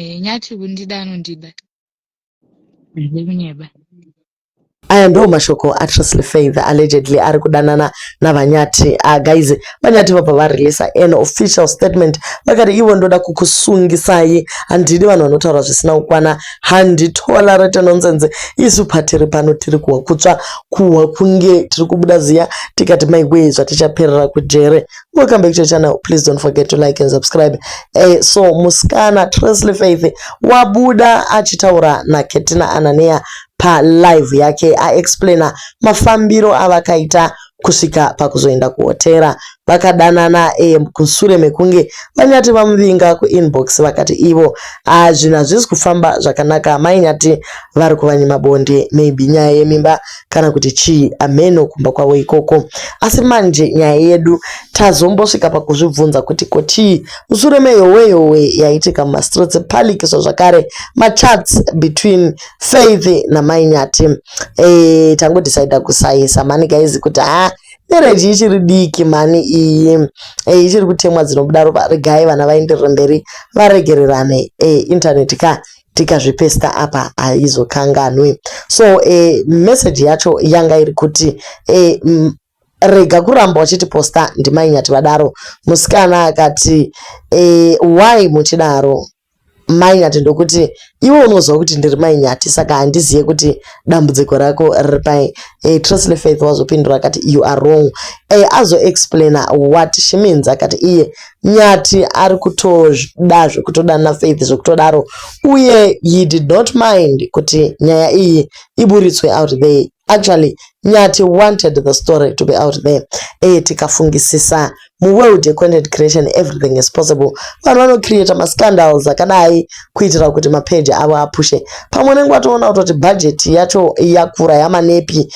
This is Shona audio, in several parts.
Nyati kundida anondida. Ndekunyeba. Aya ndo mashoko aTrustly Faith allegedly ari kudanana naVanyati. Guys, Vanyati vabva vareleasa an official statement vakati ivo ndoda kukusungisai, handidi vanhu vanotaura zvisina kukwana, handitolerate nonsense. Isu patiri pano tiri kuhwa kutsva, kuhwa kunge tiri kubuda ziya tikati maiwe zvatichaperera kujere. Welcome back to the channel. Please don't forget to like and subscribe. So musikana Trustly Faith wabuda achitaura naKatina Anania pa live yake explainer mafambiro avakaita kusvika pakuzoenda kuhotera. Vakadanana kusure mekunge Vanyati vamuvinga kuinbox vakati ivo zvinhu hazvisi kufamba zvakanaka, mainyati vari kuvanyima bonde, maybe nyaya yemimba kana kuti chii, ameno kumba kwavo ikoko. Asi manje nyaya yedu tazombosvika pakuzvibvunza kuti kochii mushure meyowe yaitika mumastreets palikiso zvakare machats between Faith naMainyati. Tangodecida kusaisa mani guys kuti marriage ichiri diki mani iyi ichiri kutemwa dzinobudaro regai vana vaenderere mberi varegererane internet tikazvipesta apa haizokanganwi. So message yacho yanga iri kuti rega kuramba wachitiposta ndiMainyati vadaro. Musikana akati why muchidaro Mainyati ndokuti iwe unozwa kuti ndiri Mainyati saka handiziye kuti dambudziko rako riri pai. Trustly Faith wazopindura akati you are wrong. Azo explainer what she means akati iye Nyati ari kutoda zvekutodana Faith zvekutodaro, uye he did not mind kuti nyaya iyi iburitswe out there. Actually Nyati wanted the story to be out there. Tikafungisisa muworld content creation everything is possible. Vanhu vanocreata mascandals akadai kuitira kuti mapage avo apushe. Pamwe nenguva watoona kuti budget yacho yakura yamanepi,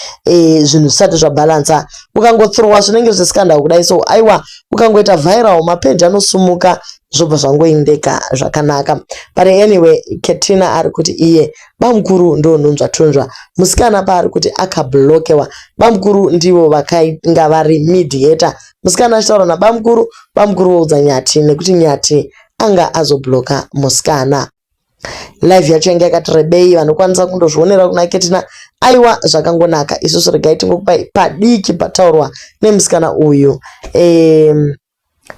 zvinhu zvisati zvabalansa, ukangotsorowa zvinenge zviscandal kudai, so aiwa ukangoita viral mapage anosumuka zvobva zvangoendeka zvakanaka. But anyway, Katina ari kuti iye bamukuru ndo nunzva tunzva, musikana paari kuti akablokewa, bamukuru ndivo vakainga vari mediator. Musikana achitaura nabamukuru, bamukuru voudza Nyati nekuti Nyati anga azobloka musikana. Live yacho yanga yakati rebei, vanokwanisa kundozvionera kuna Katina. Aiwa zvakangonaka, isusu regai tingokupai padiki pataurwa nemusikana uyu.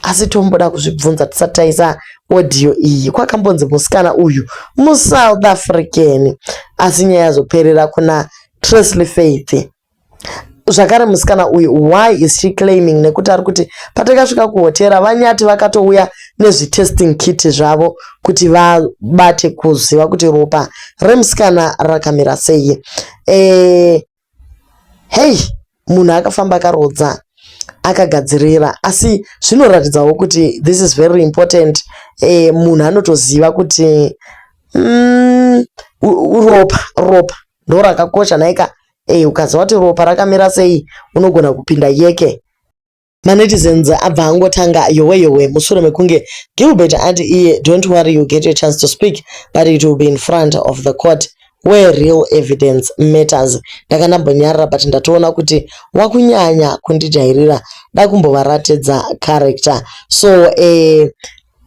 Asi tomboda kuzvibvunza tisati taisa audio iyi, kwakambonzi musikana uyu muSouth African, asi nyaya yazoperera kuna Trustly Faith. Zvakare musikana uyu why is she claiming, nekuti ari kuti patakasvika kuhotera Vanyati vakatouya nezvitesting kit zvavo kuti vabate kuziva kuti ropa remusikana rakamira sei. Hey, munhu akafamba akarodza akagadzirira, asi zvinoratidzawo kuti this is very important. Munhu anotoziva kuti ropa ndo rakakosha naika. Ukaziva kuti ropa rakamira sei unogona kupinda yeke. Manetizens abva angotanga yowe mushure mekunge Gilbert ati iye don't worry, you get your chance to speak but it will be in front of the court where real evidence matters. Ndakandambonyarira but ndatoona kuti wakunyanya kundijairira, ndakumbovaratidza character. So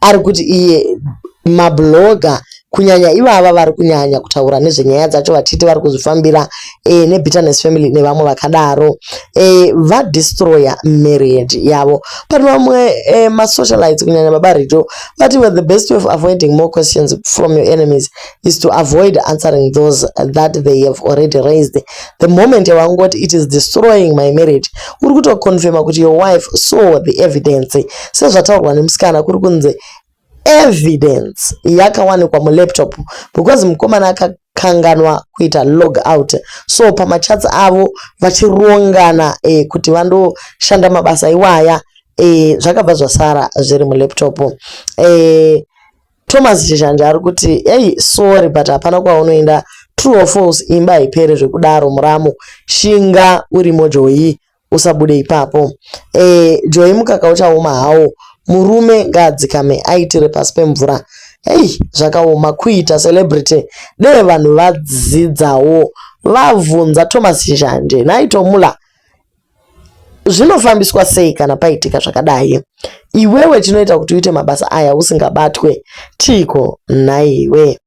ari kuti iye mabloga kunyanya ivava vari kunyanya kutaura nezvenyaya dzacho vatiti vari kuzvifambira neBitterness family nevamwe vakadaro, vadestroya marriage yavo. But vamwe masocialites kunyanya babarijo vati the best way of avoiding more questions from your enemies is to avoid answering those that they have already raised. The moment yawangoti it is destroying my marriage, uri kutokonfirma kuti your wife saw the evidence. Sezvataurwa nemusikana kuri kunze evidence yakawanikwa mulaptop because mukomana akakanganwa kuita log out. So pamachats avo vachirongana kuti vandoshanda mabasa iwaya, zvakabva zvasara zviri mulaptop. Thomas Chishanja ari kuti hey sorry but hapana kwaunoenda, true or false imba haiperi zvekudaro muramo, shinga urimo Joyi usabude ipapo. Joyi mukaka uchaoma hawo, murume ngadzikame aitire pasi pemvura. Zvakaoma kuita celebrity deve vanhu vadzidzawo vabvunza Thomas Chishanje naitomula zvinofambiswa sei kana paitika zvakadai? Iwewe chinoita kuti uite mabasa aya usingabatwe chiko naiwe.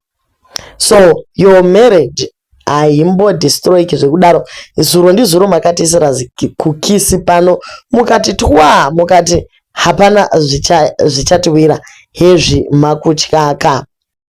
So your marriage haimbodestroyiki zvekudaro. Zuro ndizuro makatiisira kukisi pano mukati twa mukati hapana zvichatiwira hezvi makutyaka.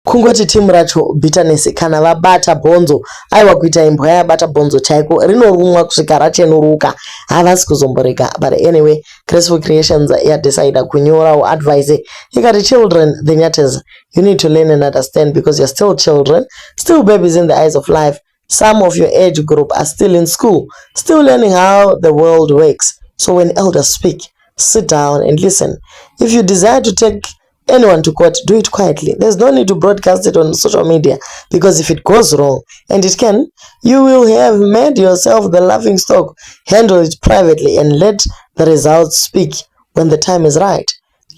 Kungoti timu racho bitterness kana vabata bhonzo, aiwa kuita imbwa yabata bhonzo chaiko rinorumwa kusvika rachenuruka, havasi kuzomboreka. But anyway, Graceful Creations yadecida kunyorawo advice ikati, children, the nyatters, you need to learn and understand because you're still children, still babies in the eyes of life. Some of your age group are still in school, still learning how the world works. So when elders speak, sit down and listen. If you desire to take anyone to court, do it quietly. There's no need to broadcast it on social media, because if it goes wrong, and it can, you will have made yourself the laughing stock. Handle it privately and let the results speak when the time is right.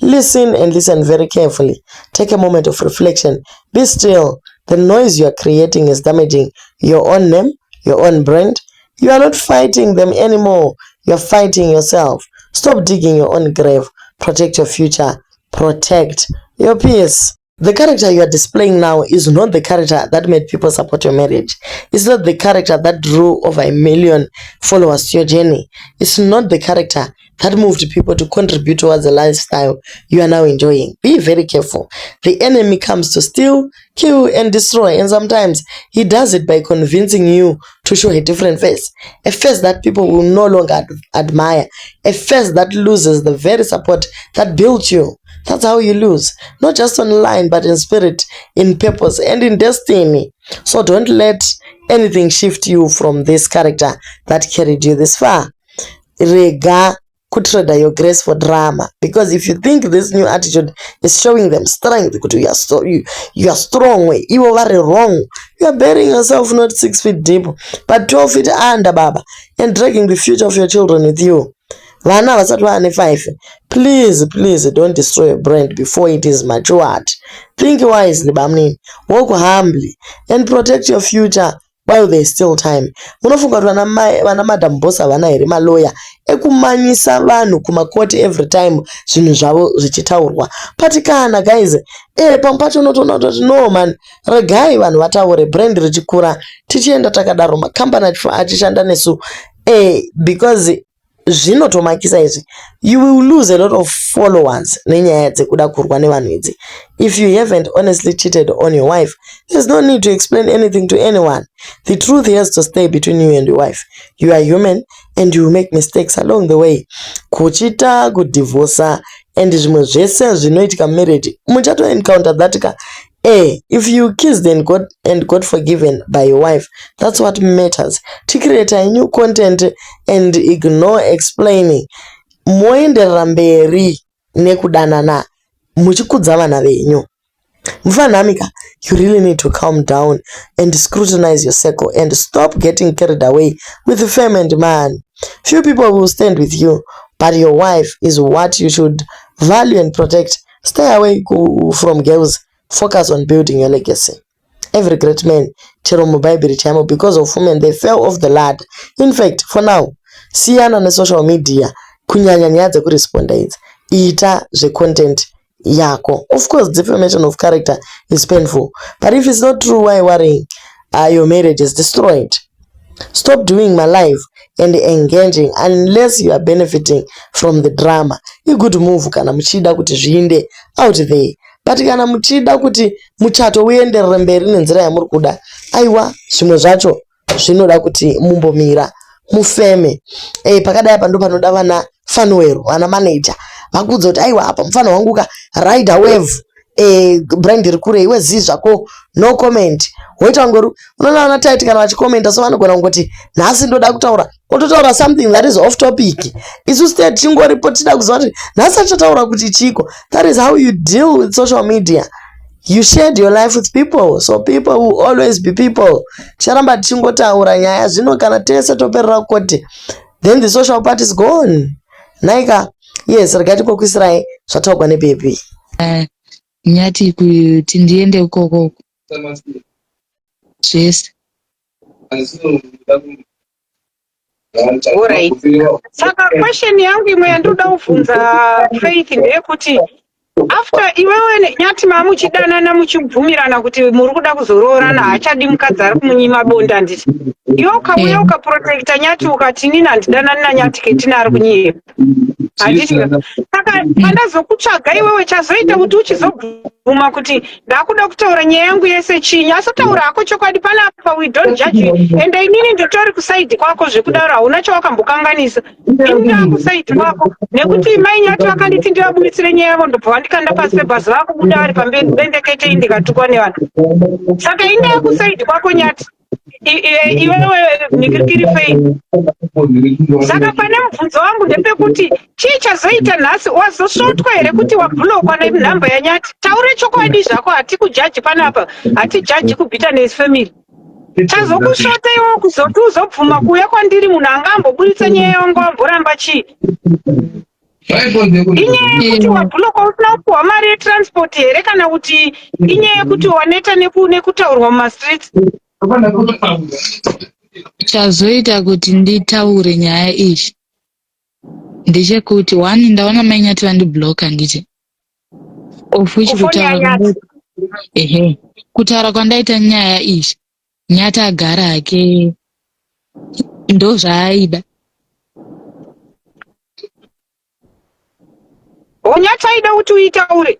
Listen and listen very carefully. Take a moment of reflection. Be still. The noise you are creating is damaging your own name, your own brand. You are not fighting them anymore. You are fighting yourself. Stop digging your own grave. Protect your future. Protect your peace. The character you are displaying now is not the character that made people support your marriage. It's not the character that drew over 1 million followers to your journey. It's not the character that moved people to contribute towards the lifestyle you are now enjoying. Be very careful. The enemy comes to steal, kill, and destroy, and sometimes he does it by convincing you to show a different face, a face that people will no longer admire, a face that loses the very support that built you. That's how you lose, not just online, but in spirit, in purpose, and in destiny. So don't let anything shift you from this character that carried you this far. Rega kutrade your grace for drama, because if you think this new attitude is showing them strength, you are strong, you are very wrong. You are burying yourself not 6 feet deep, but 12 feet under, Baba, and dragging the future of your children with you. Vana vasati vaane 5. Please don't destroy your brand before it is matured. Think wisely, Bamni. Walk humbly and protect your future while there is still time. Munofunga kuti vana madambosa vana here maloya ekumanyisa vanhu kumakoti every time zvinhu zvavo zvichitaurwa. Patikana guys, pamwe pacho unotoona kuti no man, regai vanhu vataure, brand richikura tichienda takadaro, makambani achishanda nesu, because zvinotomakisa izvi. You will lose a lot of followers nenyaya dzekuda kurwa nevanhu idzi. If you haven't honestly cheated on your wife, there's no need to explain anything to anyone. The truth has to stay between you and your wife. You are human and you will make mistakes along the way. Kuchita, kudivorca, and zvimwe zvese zvinoitika marriage, muchato encounter that. If you kissed and got forgiven by your wife, that's what matters. To create a new content and ignore explaining. Moenderera mberi nekudanana muchikudza vana venyu. Mfanamika, you really need to calm down and scrutinize your circle and stop getting carried away with the fame and man. Few people will stand with you, but your wife is what you should value and protect. Stay away from girls. Focus on building your legacy. Every great man, chero muBhaibheri chaimo, because of women, they fell off the ladder. In fact, for now, siyana nesocial media, kunyanya nyaya dzekuresponda idzi. Ita zvecontent yako. Of course, defamation of character is painful, but if it's not true, why worrying? Your marriage is destroyed. Stop doing my life and engaging unless you are benefiting from the drama. A good move kana muchida kuti zviinde out there. But kana muchida kuti muchato uenderere mberi nenzira yamuri kuda, aiwa zvimwe zvacho zvinoda kuti mumbomira mufeme. Pakadai apa ndo panoda vana Fanwell, vana manager vakudza kuti aiwa apa mufana wangu ka rider wave brand iri kure, iwe zi zvako no comment. Woita ngoro unoona vana tight kana vachikomenta, so vanogona kungoti nhasi ndoda kutaura, ototaura something that is off topic. Isu state chingoripotida kuziva kuti nhasi achataura kuti chiko. That is how you deal with social media. You shared your life with people, so people will always be people. Charamba tichingotaura nyaya zvino kana tese toperera kuti, then the social part is gone. Naika, yes, regai tikokwisira zvataurwa neBaby. Nyati kuti ndiende ukoko zvese Alright. Saka question yangu imwe yandoda kuvunza Faith ndeyekuti after iwewe Nyati mamuchidanana muchibvumirana kuti muri kuda kuzoroorana haachadi mukadzi ari kumunyima bonda nditi iwe ukauya ukaprotecta Nyati ukati inini handidanani naNyati ketina ari kunyepa handiti saka pandazokutsvaga iwewe chazoita kuti uchizobvuma kuti ndakuda kutaura nyaya yangu yese chinyi asi taura hako chokwadi panapa we don't judge you ende inini ndotori kusaidhi kwako zvekudaro hauna chawakambokanganisa ini ndakusaidhi kwako nekuti mai Nyati vakanditi ndivabuditsire nyaya yavo ndobva vandikanda pasi pebhazi vakubuda vari pambendekete indikatukwa nevanhu saka indakusaidhi kwako Nyati iwewe nikirikiri Faith saka pane mubvunzo wangu ndepekuti chii chazoita nhasi wazosvotwa here kuti wabhulokwa nenhamba yaNyati taure chokwadi zvako hati kujaji panapa hati jaji kubhita nesifamily chazokusvota iwewo kuzoti uzobvuma kuuya kwandiri munhu anga ambobuditsa nyaya yangu amboramba chii inyaya yekuti wabhulokwa usina kupuhwa mari yetransport here kana kuti inyaya yekuti waneta nekutaurwa mumastreets chazoita kuti nditaure nyaya izvi ndechekuti one ndaona mai Nyati vandibloka nditi of which kutaura kwandaita nyaya izvi Nyati agara hake ndo zvaaida Nyati aida kuti uitaure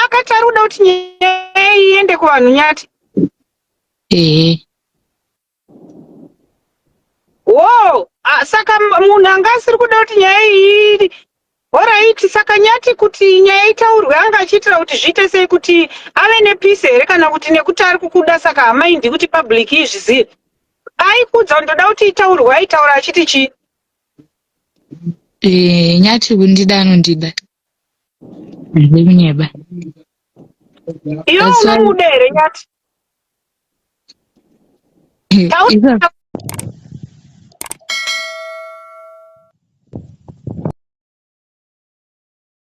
akati ari kuda kuti nyaya iende kuvanhu Nyati saka munhu anga asiri kuda kuti nyaya iyi oraiti saka Nyati kuti nyaya itaurwe anga achiitira kuti zviite sei kuti ave nepisi here kana kuti nekuti ari kukuda saka hamaindi kuti public izvizive aikudza ndoda kuti itaurwe aitaura achiti chii Nyati kundida anondida ndekunyeba iwe unomuda here Nyati